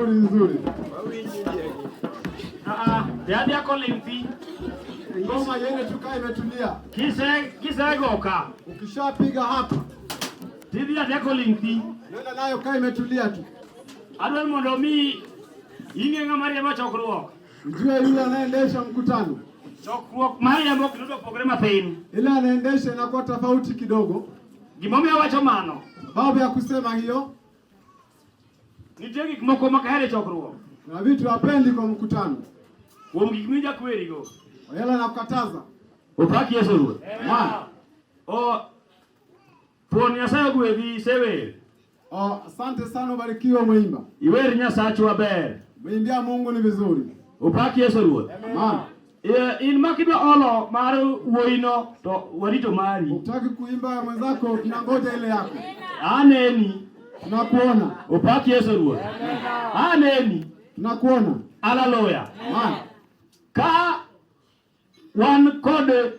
Nzuri. Dadi yako limpi. Ngoma yene tukaa imetulia. Kisa goka. Ukishapiga hapa. Didi yako limpi. Nenda nayo kaa imetulia tu. Adwa mondo mi inge ngamari ma chokruok. Ujue yule anaendesha mkutano. Chokruok mali ambayo kidogo programa pain. Ile anaendesha inakuwa tofauti kidogo. Gimomi awacho mano. Babu ya kusema hiyo. Nitegi kimoko makahere chokruok. Na vitu hapendi kwa mkutano. Wongikimija kweli go. Yala nakukataza. Upaki Yesu ruo. Amen. Pon nyasaye gwevi sewe. Asante sana, ubarikiwe mweimba. Iwer nyasachu waber. Mwimbia Mungu ni vizuri. Upaki Yesu ruo. Amen. In makidwa olo maru woino to warito mari. Ukitaka kuimba mwenzako tunangoja ile yako. Aneni. Tunakuona. Upaki Yesu ruo. Aneni. Tunakuona. Haleluya. Amen. Ka wan kode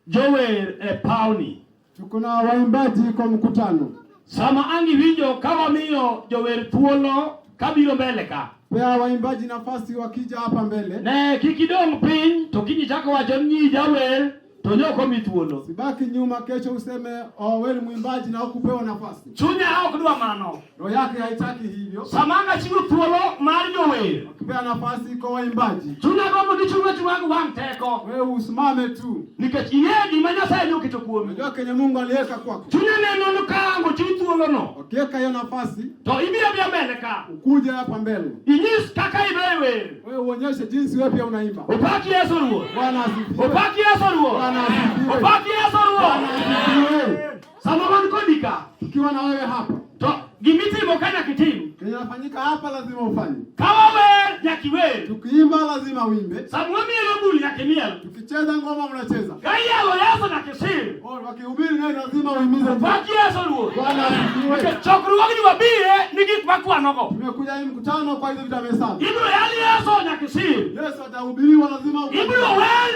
jower e pauni. Tuko na waimbaji kwa mkutano. Sama angi winjo kawa miyo jower thuolo kabiro mbele ka. Pea waimbaji nafasi wakija hapa mbele. Ne kikidong piny to kinyi chako wacho nyi jawer to nyoko mithuolo. Sibaki nyuma kesho useme wewe mwimbaji na ukupewa nafasi. Chunya haokdwa mano. Roho yake haitaki hivyo. Samanga chiwo thuolo mar jower. Ukipea nafasi kwa waimbaji. Chunya gombo dichunga wangu wang teko. Wewe usimame tu. Nikech ing'e gima Nyasaye nokito kuomi. Unajua kenye Mungu aliweka kwako. Chunya neno nukango chiwo thuolo no. Ukiweka hiyo nafasi, to ibiro bia mbele ka. Ukuje hapa mbele. Inyis kaka ibewer. Wewe uonyeshe jinsi wewe pia unaimba. Upaki Yesu ruo. Bwana asifiwe. Upaki Yesu ruo. Bwana asifiwe. Upaki Yesu ruo. Bwana asifiwe. Samawani kodika. Tukiwa na wewe hapa. To gimiti mokanya kitimu. Kinafanyika hapa lazima ufanye. Kawawer yakiwer. Tukiimba lazima uimbe. Samwami elobuli yakimiel. Tukicheza ngoma mnacheza. Gayalo Yesu na kisir. Wakihubiri naye lazima uhimize. Upaki Yesu ruo. Bwana asifiwe. Chokruok ni wabie nigi makwanogo. Tumekuja hii mkutano kwa hizo vitu amesema. Ibro yali Yesu na kisir. Yesu atahubiriwa lazima Ibro wel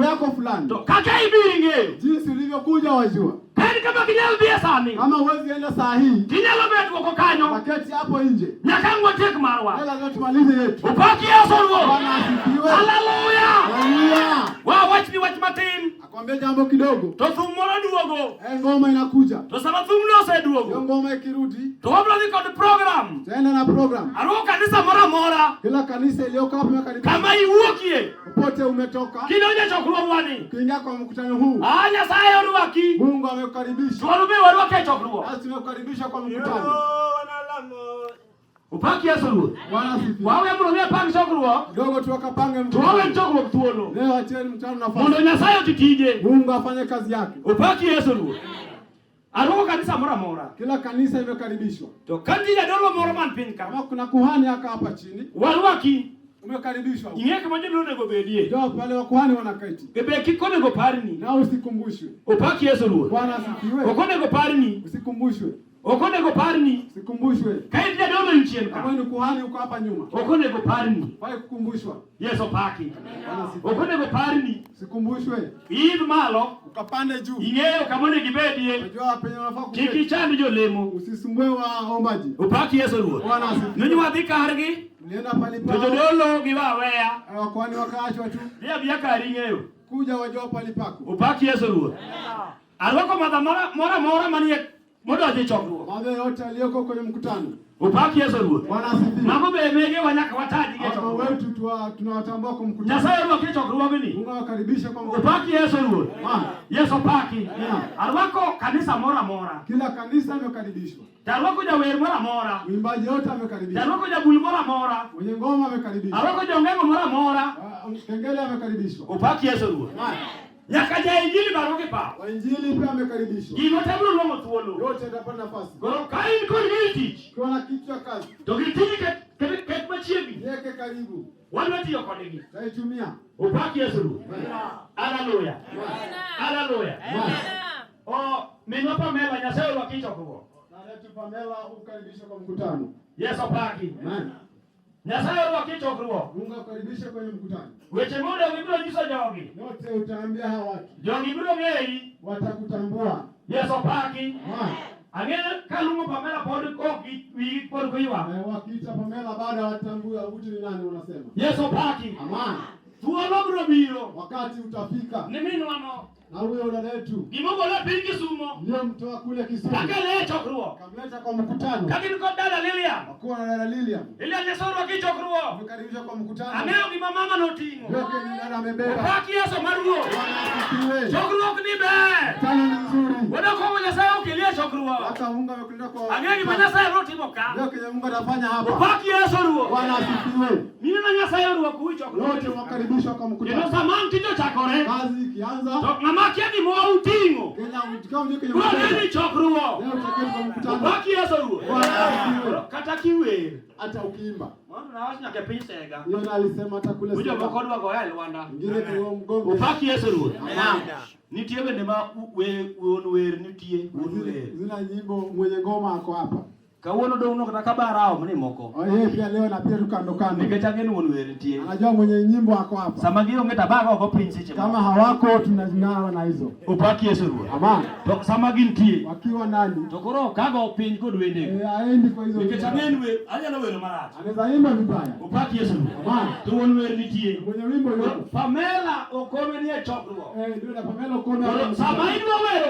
yako fulani. To kaka ibiri ngeo. Jinsi ulivyokuja wajua. Kani kama kinyalo bia sani. Kama huwezi enda saa hii. Kinyalo betu wako kanyo. Paketi hapo nje. Nyakango tek marwa. Hela zote tumalize yetu. Upaki Yesu ruo. Bwana asifiwe. Hallelujah. Hallelujah. Watch matin. Akwambia jambo kidogo. To thumolo duogo. Ngoma inakuja. To sama thumlo se duogo. Ngoma ikirudi. To wabla diko the program. Tena na program. Aro kanisa mora. Kila kanisa iliyoko hapa imekaribishwa. Kama iwuokie. Popote umetoka. Kinaonya chokruo wani. Kuingia kwa mkutano huu. Nyasaye ruwaki. Mungu amekukaribisha. Tuwarume waruwake chokruo. Basi tumekukaribisha kwa mkutano. Upaki Yesu ruo. Bwana asifiwe. Wawe mromia pangi chokruo. Dogo tuwakapange mkutano. Tuwawe chokruo tuolo. Leo atieni mkutano nafasi. Mundo Nyasaye utitije. Mungu afanye kazi yake. Upaki Yesu ruo. Aroko kanisa mora. Kila kanisa imekaribishwa. To kanji ya dolo mora man pinka. Kama kuna kuhani hapa chini. Waruwaki. Umekaribishwa. Ingeka moja ndio nego bedie. Ndio pale wakuhani wanakaiti. Bebe kikone go parini. Na usikumbushwe. Upaki Yesu ruo. Bwana asifiwe. Okone go parini. Usikumbushwe. Okone go parini. Usikumbushwe. Kaiti ya dolo nchien ka. Kama ni kuhani uko hapa nyuma. Okone go parini. Bye kukumbushwa. Yesu paki. Bwana asifiwe. Okone go parini. Usikumbushwe. Hivi malo Ukapande juu. ingeo kamone gibedie. Unajua penye unafaa kuketi. Kiki chandi jo lemo. Usisumbue waombaji. Upaki Yesu ruo. Bwana asifiwe. Nunyi wadhika hargi. Nenda pale pale. Todolo giwa wea. Wakwani wakaachwa tu. Lia biaka ringeo. Kuja wajua pale pako. Upaki Yesu ruo. Alwako madhamara mora manie modo aje chokruo. Mambo yote aliyoko kwenye mkutano. Upaki Yesu ruo. Bwana asifiwe. Mambo bemege wanyaka wataji ge Hapo chokruo. wetu tunawatambua kwa mkutano. Nyasaye ruo ke chokruo bini. Mungu awakaribisha kwa mkutano. Upaki Yesu ruo. Yesu paki. Alwako kanisa mora. Kila kanisa imekaribishwa. Alwako ja wer mora. Mwimbaji wote amekaribishwa. Alwako ja bul mora. Mwenye ngoma amekaribishwa. Alwako ja ngemo mora. Kengele amekaribishwa. Upaki Yesu ruo. Nyakaja injili baroke pa. Wa injili pia amekaribishwa. Gino tablo longo tuolo. Yote atapata nafasi. Goro kain ko ngiti. Kwa na kitu cha kazi. To gitini ket machiegi. Yeke karibu. Wanati yo kodegi. Taitumia. Upaki Yesu ruo. Hallelujah. Hallelujah. O minopa mela Nyasaye wakicho kugo. Na letu Pamela ukaribisha kwa mkutano. Yesu paki. Amen. Nyasaye wakicho kugo. Mungu akaribisha kwenye mkutano. Weche muda wibiro nyiso jogi. Yote utaambia hawa watu. Jogi biro ngei. Watakutambua. Yesu paki. Amen. Angene kalungo Pamela pod ko wi pod kuiwa. Wakiita Pamela baada watambua uti ni nani unasema. Yesu paki. Amen. Tuolo biro biro. Wakati utafika. Ni mimi wano. Na huyo dada yetu. Gimogo la pingi sumo. Ndio mtoa kule Kisumu. Kakele chokruo. Kamleta kwa mkutano. Kakini ko dada Lilian. Wakuwa na dada Lilian. Lilian Yesu wakichokruo. Amekaribishwa kwa mkutano. Ameo gima mama notingo. Yote ni dada amebeba. Upaki Yesu maruo. Bwana asifiwe. Chokruo knibe. Tano ni nzuri. Wada kwa Nyasaye ukilia chokruo. Hata Mungu amekuleta kwa. Angeni Nyasaye roti moka. Yote Mungu atafanya hapa. Upaki Yesu ruo. Bwana asifiwe. Mimi na Nyasaye ruo kuichokruo. Yote wakaribishwa kwa mkutano. Ndio samani kijo chakore. Kazi ikianza. Mama kiadi mo utingo. Kenya utikao ndio kwenye mkutano. mkutano. Ndio chokruo. Leo tutaketi kwa mkutano. Upaki Yesu ruo. Bwana asifiwe. Kata kiwe. Hata ukiimba. Mwana na wasi nyake pinsega. Yeye alisema hata kule. Ujo bokodwa go yale wanda. Ngine kwa mgongo. Upaki Yesu ruo. Amen. Nitie bende ma wer nitie zina nyimbo mwenye ngoma ako hapa. Kawuono dong kata kabarao mni moko. Yeye pia leo na pia tukando kando. Nikechangeni won wer nitie. Anajua mwenye nyimbo ako hapa. Samagio ngeta baga ko prince chema. Kama hawako tunazingara na hizo. Upaki Yesu ruo. Amen. To samagi nitie. Wakiwa ndani. To koro kago piny kod wende. Aendi kwa hizo. Nikechangeni wer anyalo wer marach. Anaweza imba vibaya. Upaki Yesu ruo. Amen. To won wer nitie. Mwenye wimbo yuko. Pamela okome ni chokruo. Ndio na Pamela okome. Samaini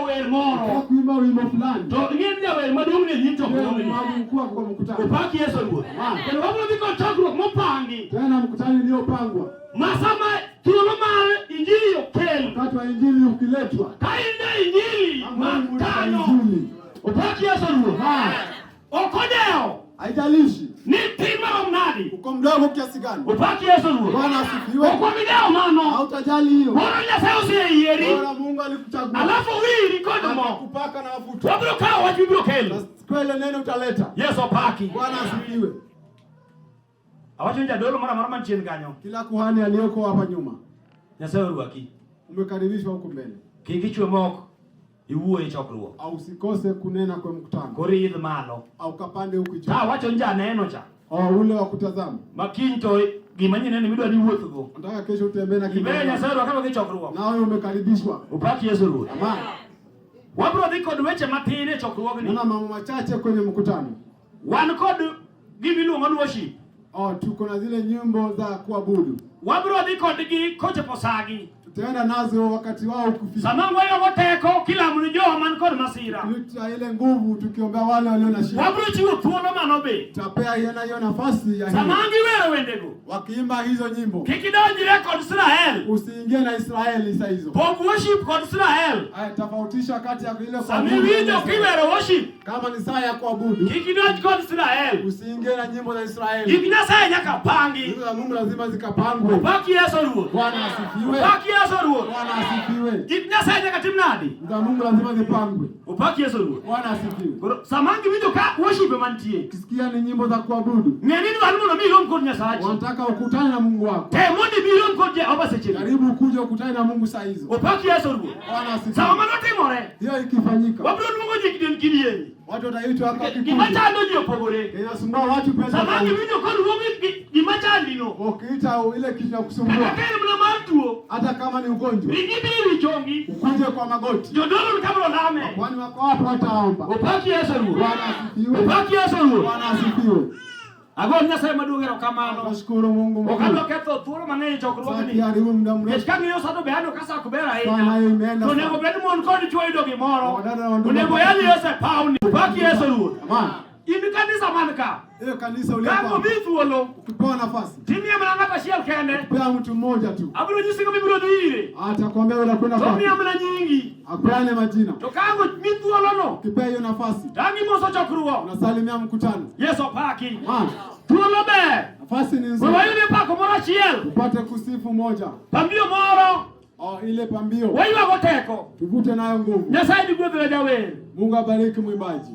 wer moro. Kuimba wimbo fulani. To ngeni ya wer madung ni nyito ko ni. Mkuu kwa mkutano. Upaki Yesu ruo. Kendo wabro diko chokruok mopangi. Tena mkutano uliopangwa. Masama tulo mare injili yokel. Wakati wa injili ukiletwa. Kainde injili matano. Upaki Yesu ruo. Okodeo. Haijalishi. Ni tima omnadi. Uko mdogo kiasi gani? Upaki Yesu ruo. Bwana asifiwe. Uko video mano. Hautajali hiyo. Bwana Nyasaye usiyeri. Bwana Mungu alikuchagua. Alafu wili kodomo. Kupaka na mafuta. Wabro kao wajibro kelo. Kwele neno utaleta. Yesu paki. Bwana asifiwe. Awacho nja dolo mara manchien kanyo. Kila kuhani aliyoko hapa nyuma. Nyasaye ruaki. Umekaribishwa huko mbele. Kingichwe moko. Iwuo ichokruo. Au usikose kunena kwa mkutano. Kori idh malo. Au kapande huko juu. Ta wacho nja neno cha. Ule wa kutazama. Makinto gimanye nene midwa ni wuotho go. Nataka kesho utembee na kibali. Ibe nyasaye kama kichokruok. Na wewe umekaribishwa. Upaki Yesu Ruoth. Amen. Wabro dhi kod weche matine chokruogni. Kuna mambo machache kwenye mkutano. Wan kod gimiluongo ni worship. Tuko na zile nyimbo za kuabudu. Wabro dhi kodgi kochopo sagi. Tutaenda nazo wakati wao kufika. Samango yo teko kila mnijo man kod masira. Tuta ile nguvu tukiombea wale walio na shida. Wabro chiwo thuolo manobe. Tutapea hiyo nafasi ya hiyo. Samangi wero wendego. Wakiimba hizo nyimbo. Kikidonjire kod Israel. Usiingie na Israeli saa hizo. Pog worship kod Israel. Tofautisha kati ya ile kuabudu. Samiwijo kiwero worship. Kama ni saa ya kuabudu. Kikidonj kod Israel. Usiingie na nyimbo za Israeli. Nyasaye nyaka pangi. Hizo za Mungu lazima zikapangwe. Upaki Yesu Ruoth. Bwana asifiwe. Upaki Yesu Ruoth. Bwana asifiwe. Nyasaye nyaka tim nadi. Za Mungu lazima zipangwe. Upaki Yesu Ruoth. Bwana asifiwe. Samangi wijo ka worship mantie. Kisikia ni nyimbo za kuabudu. Ngenini walimono biro mkod Nyasaye. Wanataka ukutane na Mungu wako. Temoni biro mkod Jehova seche. Karibu kuja ukutane na Mungu saa hizo. Upaki Yesu Ruoth. Bwana asifiwe. Sawa manotimore. Hiyo ikifanyika. Wabro lungo jikiden kiniye. Watu wataitwa hapa kikundi. Kimachando ndio pogore. Inasumbua watu pesa. Samangi wijo kod ruogi kimachando. Ukiita ile kitu ya kusumbua. Akakeni mna matuo. Hata kama ni ugonjwa. Igibiri chongi. Ukuje kwa magoti. Jodolo kabla lame. Kwani wako hapo wataomba. Upaki Yesu Ruoth. Bwana asifiwe. Upaki Yesu Ruoth. Bwana asifiwe. Ago Nyasaye maduongero kamano. Nashukuru Mungu mkuu. Okalo ketho thuolo mang'eny chokruogni. Karibu muda mrefu. Kech kang'iyo sano be ano kasa kubera Sana ahinya. imeenda. To nego bed mon kod chwo yudo gimoro. Wadada Onego yali Yesu pawni. Upaki Yesu Ruoth. Amen. In kanisa man ka. Hiyo kanisa ulipo. Kama bi thuolo. Ukipewa nafasi. Timie mana ng'ata achiel kende. Pea mtu mmoja tu. Abiro nyisi kama ibiro dhire. Atakwambia unakwenda To kwa. mia mana nyingi. Apeane majina. To kango mi thuolo no. Ukipea hiyo nafasi. Tangi moso chokruok. Unasalimia mkutano. Yesu paki. Amen. Thuolo be. Nafasi ni nzuri. Wayude pako moro achiel. Upate kusifu moja. Pambio moro. Ile pambio. Wayuago teko. Tuvute nayo nguvu. Nyasaye ni gwedho jawer. Mungu abariki mwimbaji.